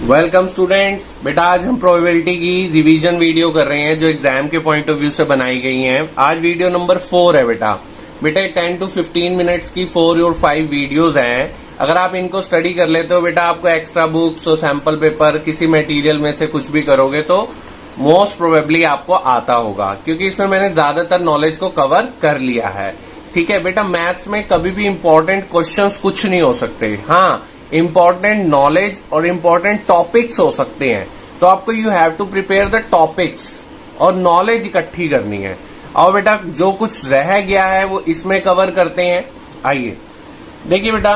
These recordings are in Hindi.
Welcome students. बेटा आज हम प्रोबेबिलिटी की रिवीजन वीडियो कर रहे हैं जो एग्जाम के पॉइंट ऑफ व्यू से बनाई गई हैं। आज वीडियो नंबर 4 है बेटा 10 to 15 मिनट्स की 4 और 5 वीडियोस हैं। अगर आप इनको स्टडी कर लेते हो बेटा, आपको एक्स्ट्रा बुक्स और सैंपल पेपर किसी मटेरियल में से कुछ भी करोगे तो मोस्ट प्रोबेबली आपको आता होगा, क्योंकि इसमें मैंने ज्यादातर नॉलेज को कवर कर लिया है। ठीक है बेटा, मैथ्स में कभी भी इंपॉर्टेंट क्वेश्चंस कुछ नहीं हो सकते। हाँ, इंपॉर्टेंट नॉलेज और इंपॉर्टेंट टॉपिक्स हो सकते हैं, तो आपको you have to prepare the topics और नॉलेज इकट्ठी करनी है। और बेटा जो कुछ रह गया है वो इसमें कवर करते हैं। आइए देखिए बेटा,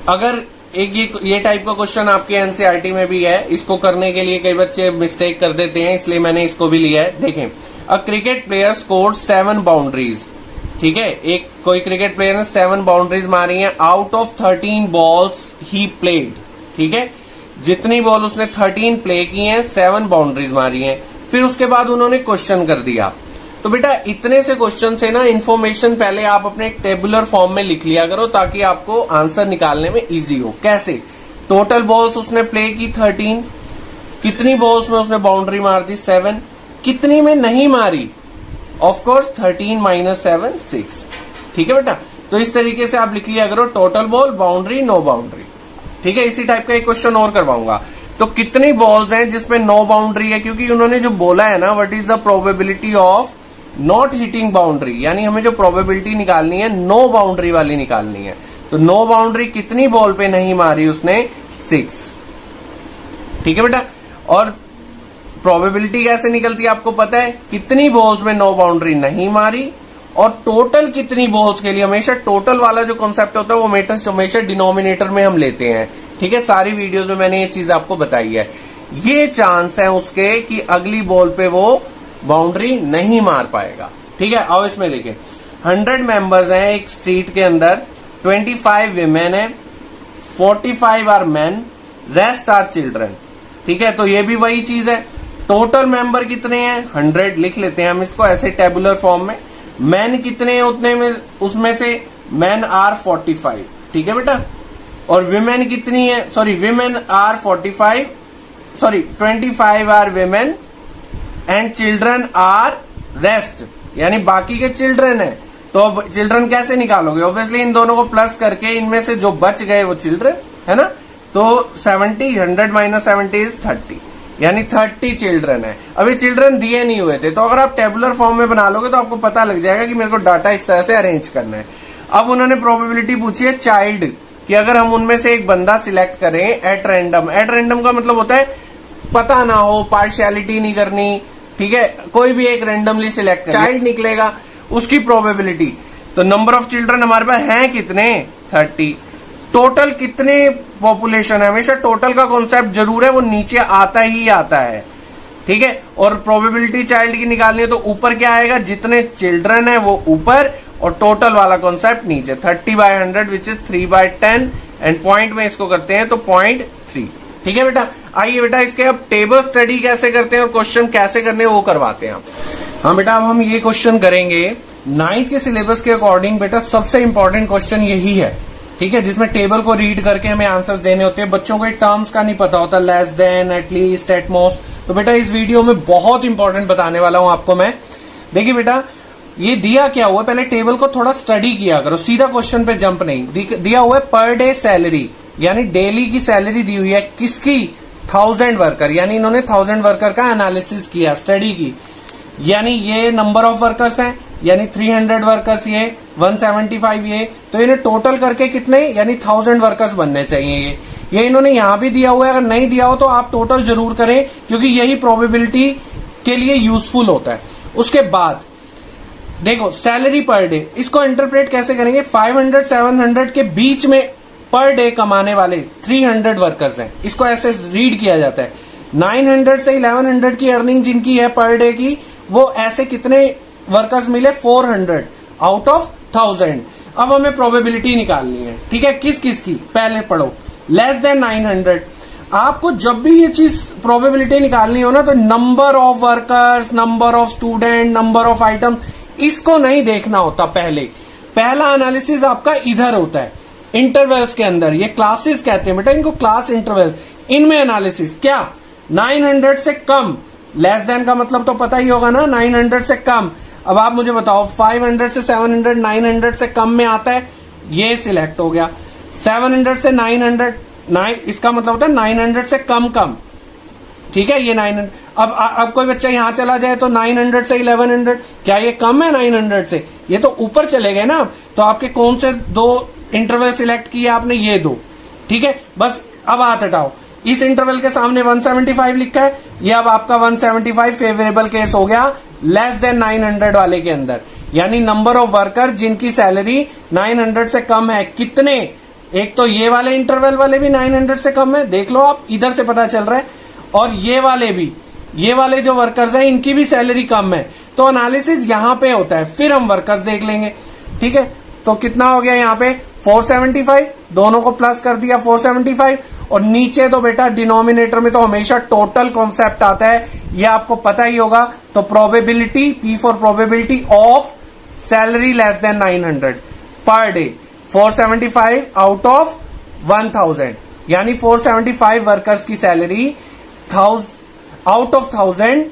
अगर एक ये टाइप का क्वेश्चन आपके एनसीईआरटी में भी है, इसको करने के लिए कई बच्चे मिस्टेक कर देते हैं, इसलिए मैंने इसको भी लिया है। देखें, अ क्रिकेट प्लेयर स्कोर्ड 7 बाउंड्रीज। ठीक है, एक कोई क्रिकेट प्लेयर ने 7 बाउंड्रीज मारी हैं out of 13 balls he played. ठीक है, जितनी बॉल उसने 13 प्ले की हैं, 7 बाउंड्रीज मारी हैं। फिर उसके बाद उन्होंने क्वेश्चन कर दिया। तो बेटा इतने से क्वेश्चन से ना इंफॉर्मेशन पहले आप अपने एक टेबुलर फॉर्म में लिख लिया करो, ताकि आपको आंसर निकालने में इजी हो। कैसे? टोटल बॉल्स उसने प्ले की 13, कितनी बॉल्स में उसने बाउंड्री मार दी 7, कितनी में नहीं मारी, ऑफ कोर्स 13 - 7 6। ठीक है बेटा, तो इस तरीके से आप लिख लिया करो total ball, boundary, no boundary. ठीक है, इसी टाइप का एक क्वेश्चन और करवाऊंगा। तो कितनी बॉल्स हैं जिसमें नो बाउंड्री है, क्योंकि उन्होंने जो बोला है ना, what is the probability of not hitting boundary, यानी हमें जो प्रोबेबिलिटी निकालनी है नो बाउंड्री वाली निकालनी है। तो नो बाउंड्री कितनी बॉल पे नहीं मारी उसने, 6। ठीक है बेटा, और प्रोबेबिलिटी कैसे निकलती है आपको पता है, कितनी बॉल्स में नो बाउंड्री नहीं मारी और टोटल कितनी बॉल्स के लिए। हमेशा टोटल वाला जो कॉन्सेप्ट होता है वो हमेशा डिनोमिनेटर में हम लेते हैं। ठीक है, सारी वीडियोस में मैंने ये चीज आपको बताई है। ये चांस है उसके कि अगली बॉल पे वो बाउंड्री नहीं मार पाएगा। ठीक है, आओ इसमें देखें, 100 मेंबर्स हैं एक स्ट्रीट के अंदर, 25 विमेन है, 45 are man, rest are children. ठीक है, तो ये भी वही चीज है। टोटल मेंबर कितने हैं, 100 लिख लेते हैं हम इसको ऐसे टेबुलर फॉर्म में। मैन कितने हैं उतने में, उसमें से मैन आर 45। ठीक है बेटा, और विमेन कितनी है, sorry women are 45, sorry 25 are women and children are rest, यानी बाकी के चिल्ड्रन है। तो अब चिल्ड्रन कैसे निकालोगे, ऑब्वियसली इन दोनों को प्लस करके इनमें से जो बच गए वो चिल्ड्रन है ना। तो 70, 100 - 70 इज 30, यानी 30 चिल्ड्रन है। अभी चिल्ड्रन दिए नहीं हुए थे, तो अगर आप टेबुलर फॉर्म में बना लोगे तो आपको पता लग जाएगा कि मेरे को डाटा इस तरह से अरेंज करना है। अब उन्होंने प्रोबेबिलिटी पूछी है चाइल्ड कि अगर हम उनमें से एक बंदा सिलेक्ट करें एट रैंडम। एट रैंडम का मतलब होता है पता ना हो, पार्शियलिटी नहीं करनी। ठीक है, कोई भी एक रैंडमली सिलेक्ट चाइल्ड निकलेगा, उसकी प्रोबेबिलिटी। तो नंबर ऑफ चिल्ड्रन हमारे पास हैं कितने, 30। टोटल कितने पॉपुलेशन है, हमेशा टोटल का कॉन्सेप्ट जरूर है, वो नीचे आता ही आता है। ठीक है, और प्रोबेबिलिटी चाइल्ड की निकालनी है तो ऊपर क्या आएगा, जितने चिल्ड्रन है वो ऊपर और टोटल वाला कॉन्सेप्ट नीचे। 30/100 विच इज 3/10 एंड पॉइंट में इसको करते हैं तो 0.3। ठीक है बेटा, आइए बेटा इसके अब टेबल स्टडी कैसे करते हैं और क्वेश्चन कैसे करने वो करवाते हैं। हाँ बेटा, अब हम ये क्वेश्चन करेंगे 9th के सिलेबस के अकॉर्डिंग। बेटा सबसे इंपॉर्टेंट क्वेश्चन यही है, ठीक है, जिसमें टेबल को रीड करके हमें आंसर्स देने होते हैं। बच्चों को टर्म्स का नहीं पता होता, लेस देन, एटलीस्ट, एटमोस्ट। तो बेटा इस वीडियो में बहुत इंपॉर्टेंट बताने वाला हूं आपको मैं। देखिए बेटा, ये दिया क्या हुआ, पहले टेबल को थोड़ा स्टडी किया करो, सीधा क्वेश्चन पे जंप नहीं। दिया हुआ है पर डे सैलरी, यानी डेली की सैलरी दी हुई है किसकी, 1000 वर्कर, यानी इन्होंने 1000 वर्कर का एनालिसिस किया, स्टडी की। यानी ये नंबर ऑफ वर्कर्स हैं, यानी 300 वर्कर्स ये, 175 ये, तो इन्हें टोटल करके कितने, यानी 1000 वर्कर्स बनने चाहिए। ये इन्होंने यहां भी दिया हुआ है, अगर नहीं दिया हो तो आप टोटल जरूर करें, क्योंकि यही प्रोबेबिलिटी के लिए यूजफुल होता है। उसके बाद देखो सैलरी पर डे, इसको इंटरप्रेट कैसे करेंगे, 500 700 के बीच में पर डे कमाने वाले 300 वर्कर्स हैं, इसको ऐसे रीड किया जाता है। 900 से 1100 की अर्निंग जिनकी है पर डे की, वो ऐसे कितने वर्कर्स मिले, 400 आउट ऑफ 1000। अब हमें प्रोबेबिलिटी निकालनी है। ठीक है, किस किस की, पहले पढ़ो, लेस देन 900। आपको जब भी ये चीज प्रोबेबिलिटी निकालनी हो ना, तो number of workers, number of student, number of item, इसको नहीं देखना होता। पहला एनालिसिस आपका इधर होता है, इंटरवल्स के अंदर। ये क्लासेस कहते हैं बेटा इनको, क्लास इंटरवल। इनमें एनालिसिस क्या 900 से कम, लेस देन का मतलब तो पता ही होगा ना, 900 से कम। अब आप मुझे बताओ 500 से 700 900 से कम में आता है, ये सिलेक्ट हो गया। 700 से 900 इसका मतलब होता है 900 से कम कम, ठीक है, ये 900। अब कोई बच्चा यहां चला जाए तो 900 से 1100, क्या ये कम है 900 से? ये तो ऊपर चले गए ना। तो आपके कौन से दो इंटरवल सिलेक्ट किए आपने? ये दो, ठीक है। बस अब हाथ हटाओ, इस इंटरवल के सामने 175 लिखा है, ये अब आपका 175 फेवरेबल केस हो गया लेस देन 900 वाले के अंदर। यानी नंबर ऑफ वर्कर जिनकी सैलरी 900 से कम है कितने? एक तो ये वाले इंटरवल वाले भी 900 से कम है, देख लो आप, इधर से पता चल रहा है, और ये वाले भी, ये वाले जो वर्कर्स हैं इनकी भी सैलरी कम है। तो एनालिसिस यहां पे होता है, फिर हम वर्कर्स देख लेंगे, ठीक है। तो कितना हो गया यहाँ पे 475, दोनों को प्लस कर दिया 475, और नीचे तो बेटा डिनोमिनेटर में तो हमेशा टोटल कॉन्सेप्ट आता है, ये आपको पता ही होगा। तो probability, P for probability of salary less than 900 per day, 475 out of 1000, यानी 475 वर्कर्स की सैलरी आउट ऑफ 1000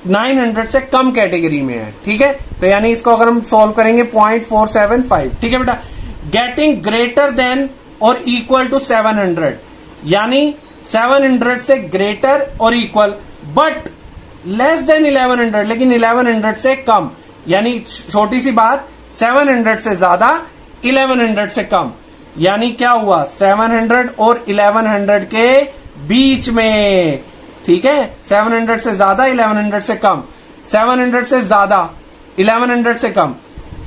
900 से कम कैटेगरी में है, ठीक है। तो यानी इसको अगर हम सॉल्व करेंगे 0.475, ठीक है बेटा। गेटिंग ग्रेटर देन और इक्वल टू 700, यानी 700 से ग्रेटर और इक्वल, बट लेस देन 1100, लेकिन 1100 से कम। यानी छोटी सी बात, 700 से ज्यादा, 1100 से कम। यानी क्या हुआ, 700 और 1100 के बीच में, ठीक है। 700 से ज्यादा, 1100 से कम, 700 से ज्यादा, 1100 से कम।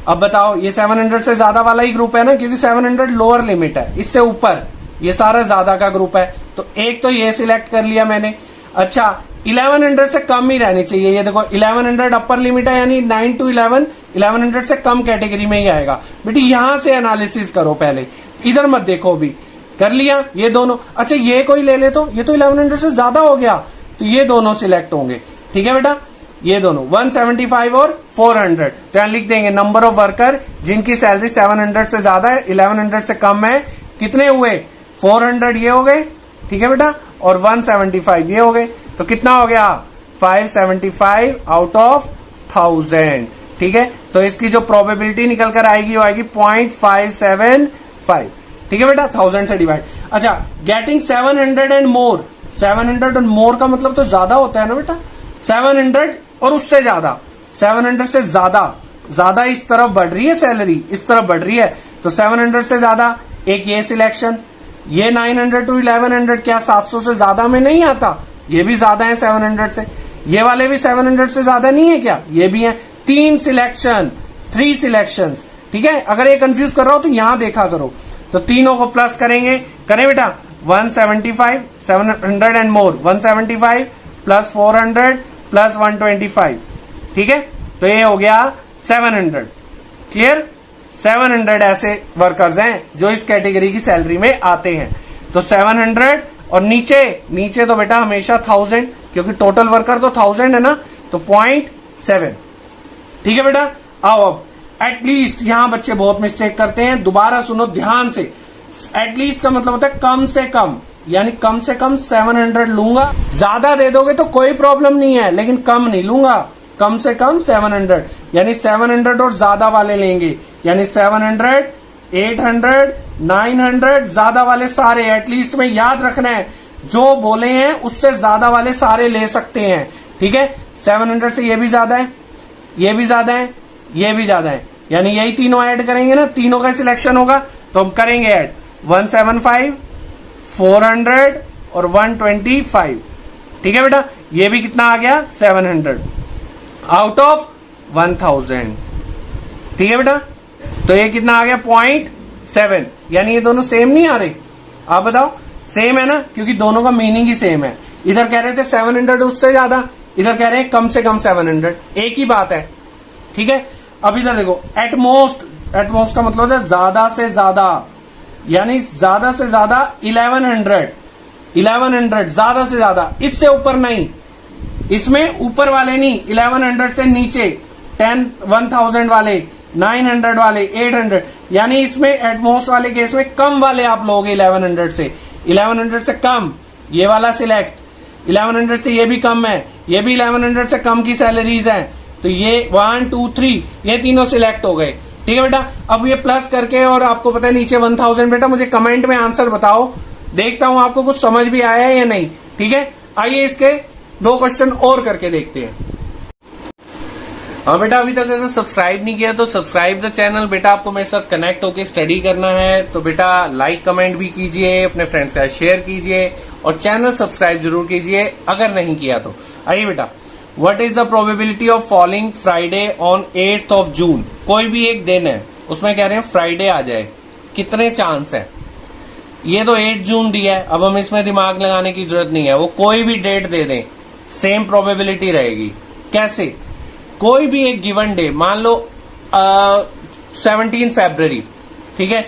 अब बताओ, ये 700 से ज्यादा वाला ही ग्रुप है ना, क्योंकि 700 लोअर लिमिट है, इससे ऊपर ये सारा ज्यादा का ग्रुप है। तो एक तो ये सिलेक्ट कर लिया मैंने। अच्छा, 1100 से कम ही रहनी चाहिए, ये देखो 1100 अपर लिमिट है, यानी 9 to 11 1100 से कम कैटेगरी में ही आएगा। बेटी यहां से एनालिसिस करो पहले, इधर मत देखो। भी कर लिया ये दोनों। अच्छा, ये कोई ले ले तो ये तो 1100 से ज्यादा हो गया, तो ये दोनों सिलेक्ट होंगे, ठीक है बेटा। ये दोनों 175 और 400, तो यहां लिख देंगे नंबर ऑफ वर्कर जिनकी सैलरी 700 से ज्यादा है, 1100 से कम है, कितने हुए? 400 ये हो गए, ठीक है बेटा, और 175 ये हो गए। तो कितना हो गया? 575 आउट ऑफ 1000, ठीक है। तो इसकी जो प्रोबेबिलिटी निकल कर आएगी वो आएगी 0.575, ठीक है बेटा, 1000 से डिवाइड। अच्छा, getting 700 and more, 700 and more का मतलब तो ज्यादा होता है ना बेटा, 700 और उससे ज्यादा, 700 से ज्यादा इस तरफ बढ़ रही है सैलरी, इस तरफ बढ़ रही है। तो 700 से ज्यादा, एक ये सिलेक्शन, ये 900 to 1100 क्या 700 से ज्यादा में नहीं आता? ये भी ज्यादा है 700 से, ये वाले भी 700 से ज्यादा नहीं है क्या? ये भी है। 3 सिलेक्शन, 3 सिलेक्शन, ठीक है। अगर ये कंफ्यूज कर रहा हो तो यहां देखा करो। तो तीनों को प्लस करेंगे, करें बेटा, 175, 700 एंड मोर, 175 प्लस 400 प्लस 125, ठीक है। तो ये हो गया 700, क्लियर। 700 ऐसे वर्कर्स हैं जो इस कैटेगरी की सैलरी में आते हैं। तो 700 और नीचे तो बेटा हमेशा 1000, क्योंकि टोटल वर्कर तो 1000 है ना, तो 0.7, ठीक है बेटा। आओ अब एटलीस्ट, यहां बच्चे बहुत मिस्टेक करते हैं, दोबारा सुनो ध्यान से। एटलीस्ट का मतलब होता है कम से कम, यानी कम से कम 700 लूंगा। ज्यादा दे दोगे तो कोई प्रॉब्लम नहीं है, लेकिन कम नहीं लूंगा, कम से कम 700, यानी 700 और ज्यादा वाले लेंगे, यानी 700, 800, 900, ज्यादा वाले सारे। एटलीस्ट में याद रखना है, जो बोले हैं उससे ज्यादा वाले सारे ले सकते हैं, ठीक है। 700 से ये भी ज्यादा है, ये भी ज्यादा है, ये भी ज्यादा है, यानी यही तीनों ऐड करेंगे ना, तीनों का सिलेक्शन होगा, तो हम करेंगे ऐड 175, 400 और 125, ठीक है बेटा। ये भी कितना आ गया? 700 आउट ऑफ 1000, ठीक है बेटा। तो ये कितना आ गया? 0.7, यानी ये दोनों सेम नहीं आ रहे? आप बताओ, सेम है ना, क्योंकि दोनों का मीनिंग ही सेम है। इधर कह रहे थे 700 उससे ज्यादा, इधर कह रहे हैं कम से कम 700, एक ही बात है, ठीक है। अब इधर देखो, एटमोस्ट का मतलब है ज्यादा से ज्यादा, यानी ज्यादा से ज्यादा 1100 ज्यादा से ज्यादा, इससे ऊपर नहीं, इसमें ऊपर वाले नहीं, 1100 से नीचे 1000 वाले, 900 वाले, 800, यानी इसमें एटमोस्ट वाले केस में कम वाले आप लोगे 1100 से कम, ये वाला सिलेक्ट, 1100 से ये भी कम है, ये भी 1100 से कम की सैलरीज हैं, तो ये 1 2 3 ये तीनों सिलेक्ट हो गए। ठीक है बेटा, अब ये प्लस करके और आपको पता है नीचे 1000, बेटा मुझे कमेंट में आंसर बताओ, देखता हूं आपको कुछ समझ भी आया है या नहीं। ठीक है, आइए इसके 2 क्वेश्चन और करके देखते हैं। हाँ बेटा, अभी तक अगर सब्सक्राइब नहीं किया तो सब्सक्राइब द चैनल। बेटा आपको मेरे साथ कनेक्ट होकर स्टडी करना है तो बेटा लाइक कमेंट भी कीजिए, अपने फ्रेंड्स का शेयर कीजिए और चैनल सब्सक्राइब जरूर कीजिए अगर नहीं किया तो। आइए बेटा, what is the probability of falling Friday on 8th of June? कोई भी एक दिन है उसमें कह रहे हैं फ्राइडे आ जाए, कितने चांस है? ये तो 8 जून दिया है, अब हम इसमें दिमाग लगाने की जरूरत नहीं है, वो कोई भी डेट दे दें सेम प्रोबेबिलिटी रहेगी। कैसे? कोई भी एक गिवन डे, मान लो 17 फरवरी, ठीक है,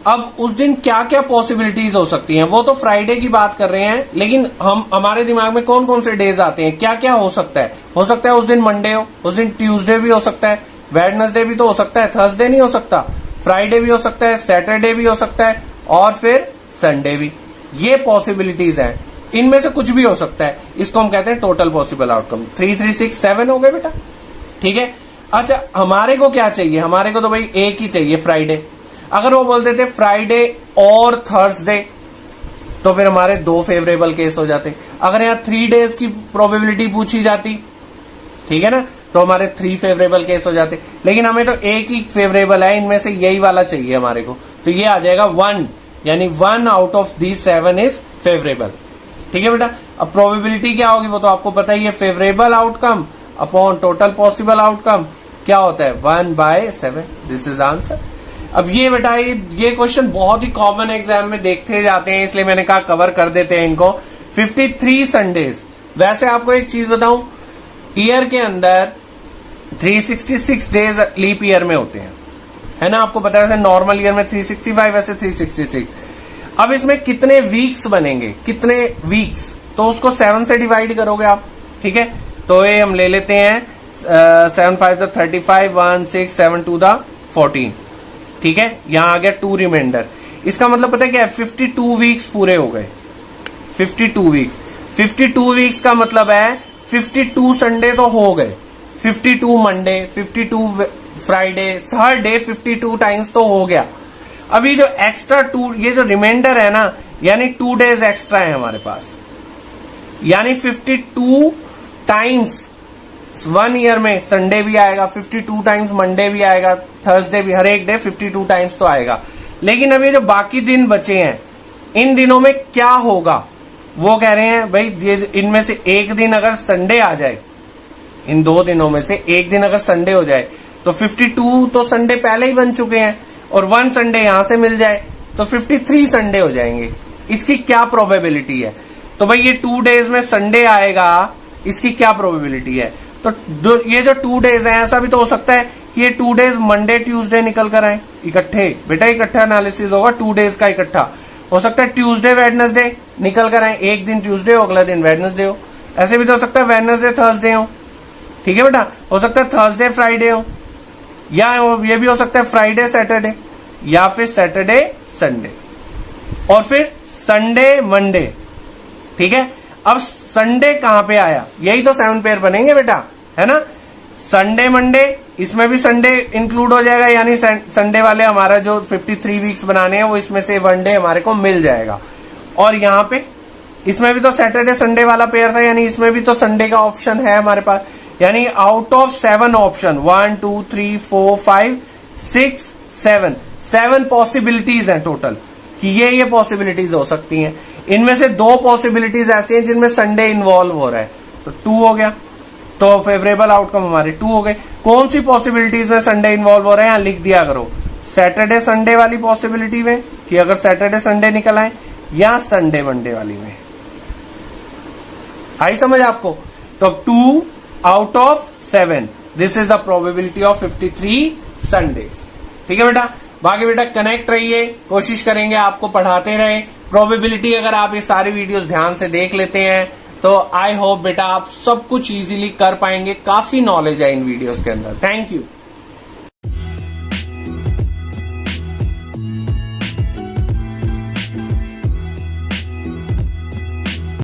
अब उस दिन क्या क्या पॉसिबिलिटीज हो सकती हैं? वो तो फ्राइडे की बात कर रहे हैं, लेकिन हमारे दिमाग में कौन कौन से डेज आते हैं, क्या क्या हो सकता है? हो सकता है उस दिन मंडे हो, उस दिन ट्यूसडे भी हो सकता है, वेडनेसडे भी तो हो सकता है, थर्सडे नहीं हो सकता, फ्राइडे भी हो सकता है, सैटरडे भी हो सकता है और फिर संडे भी। ये पॉसिबिलिटीज हैं, इनमें से कुछ भी हो सकता है, इसको हम कहते हैं टोटल पॉसिबल आउटकम। 3 3 6 7 हो गए बेटा। ठीक है, अच्छा हमारे को क्या चाहिए? हमारे को तो भाई एक ही चाहिए, फ्राइडे। अगर वो बोलते थे फ्राइडे और थर्सडे तो फिर हमारे 2 फेवरेबल केस हो जाते। अगर यहाँ 3 डेज की प्रोबेबिलिटी पूछी जाती, ठीक है ना, तो हमारे 3 फेवरेबल केस हो जाते, लेकिन हमें तो एक ही फेवरेबल है, इनमें से यही वाला चाहिए हमारे को, तो ये आ जाएगा 1, यानी 1 out of these 7 is favourable. ठीक है बेटा, अब प्रोबेबिलिटी क्या होगी वो तो आपको पता ही है, favourable outcome upon total possible outcome क्या होता है? 1/7। This is answer. अब ये बेटा ये क्वेश्चन बहुत ही कॉमन एग्जाम में देखते जाते हैं, इसलिए मैंने कहा कवर कर देते हैं इनको। 53 संडेज। वैसे आपको एक चीज बताऊं, ईयर के अंदर 366 डेज लीप ईयर में होते हैं, है ना, आपको पता है। नॉर्मल ईयर में 365, वैसे 366। अब इसमें कितने वीक्स बनेंगे, कितने वीक्स, तो उसको 7 से डिवाइड करोगे आप। ठीक है, तो ये हम ले लेते हैं 7 5 35, 1 6 7 2 14। ठीक है, यहां आ गया 2 रिमाइंडर। इसका मतलब पता है क्या है? 52 वीक्स पूरे हो गए। 52 वीक्स, 52 वीक्स का मतलब है 52 संडे तो हो गए, 52 मंडे, 52 फ्राइडे, हर डे 52 टाइम्स तो हो गया। अभी जो एक्स्ट्रा 2, ये जो रिमाइंडर है ना, यानी 2 डेज एक्स्ट्रा है हमारे पास, यानी 52 टाइम्स 1 ईयर में संडे भी आएगा, 52 टाइम्स मंडे भी आएगा, थर्सडे भी, हर एक डे 52 टाइम्स तो आएगा। लेकिन अब ये जो बाकी दिन बचे हैं, इन दिनों में क्या होगा? वो कह रहे हैं भाई इनमें से एक दिन अगर संडे आ जाए, इन 2 दिनों में से एक दिन अगर संडे हो जाए तो 52 तो संडे पहले ही बन चुके हैं, और 1 संडे यहां से मिल जाए तो 53 संडे हो जाएंगे। इसकी क्या प्रोबेबिलिटी है? तो भाई ये 2 डेज में संडे आएगा, इसकी क्या प्रोबेबिलिटी है? तो ये जो 2 डेज है, ऐसा भी तो हो सकता है कि ये 2 डेज मंडे ट्यूसडे निकल कर आए इकट्ठे। बेटा इकट्ठा एनालिसिस होगा, 2 डेज का इकट्ठा हो सकता है। ट्यूसडे वेडनेसडे निकल कर आए, एक दिन ट्यूसडे हो, अगला दिन वेडनेसडे हो। ऐसे भी तो हो सकता है वेडनेसडे थर्सडे हो। ठीक है बेटा, हो सकता है थर्सडे फ्राइडे हो, या ये भी हो सकता है फ्राइडे सैटरडे, या फिर सैटरडे संडे, और फिर संडे मंडे। ठीक है, अब संडे कहां पे आया? यही तो 7 पेयर बनेंगे बेटा, है ना। संडे मंडे, इसमें भी संडे इंक्लूड हो जाएगा, यानी संडे वाले हमारा जो 53 वीक्स बनाने हैं वो इसमें से 1 डे हमारे को मिल जाएगा। और यहाँ पे इसमें भी तो सैटरडे संडे वाला पेयर था, यानी इसमें भी तो संडे का ऑप्शन है हमारे पास। यानी आउट ऑफ 7 ऑप्शन, 1 2 3 4 5 6 7 पॉसिबिलिटीज हैं टोटल, कि ये पॉसिबिलिटीज हो सकती हैं। इनमें से 2 पॉसिबिलिटीज ऐसी हैं जिनमें संडे इन्वॉल्व हो रहा है, तो 2 हो गया, तो फेवरेबल आउटकम हमारे 2 हो गए। कौन सी पॉसिबिलिटीज में संडे इन्वॉल्व हो रहे हैं, यहां लिख दिया करो। सैटरडे संडे वाली पॉसिबिलिटी में, कि अगर सैटरडे संडे निकल आए, या संडे मंडे वाली में। आई समझ आपको? तो 2 out of 7, this is the probability of 53 Sundays. ठीक है बेटा, बाकी बेटा कनेक्ट रहिए, कोशिश करेंगे आपको पढ़ाते रहे। प्रोबेबिलिटी अगर आप ये सारी वीडियोस ध्यान से देख लेते हैं तो आई होप बेटा आप सब कुछ इजीली कर पाएंगे। काफी नॉलेज है इन वीडियोस के अंदर। Thank you.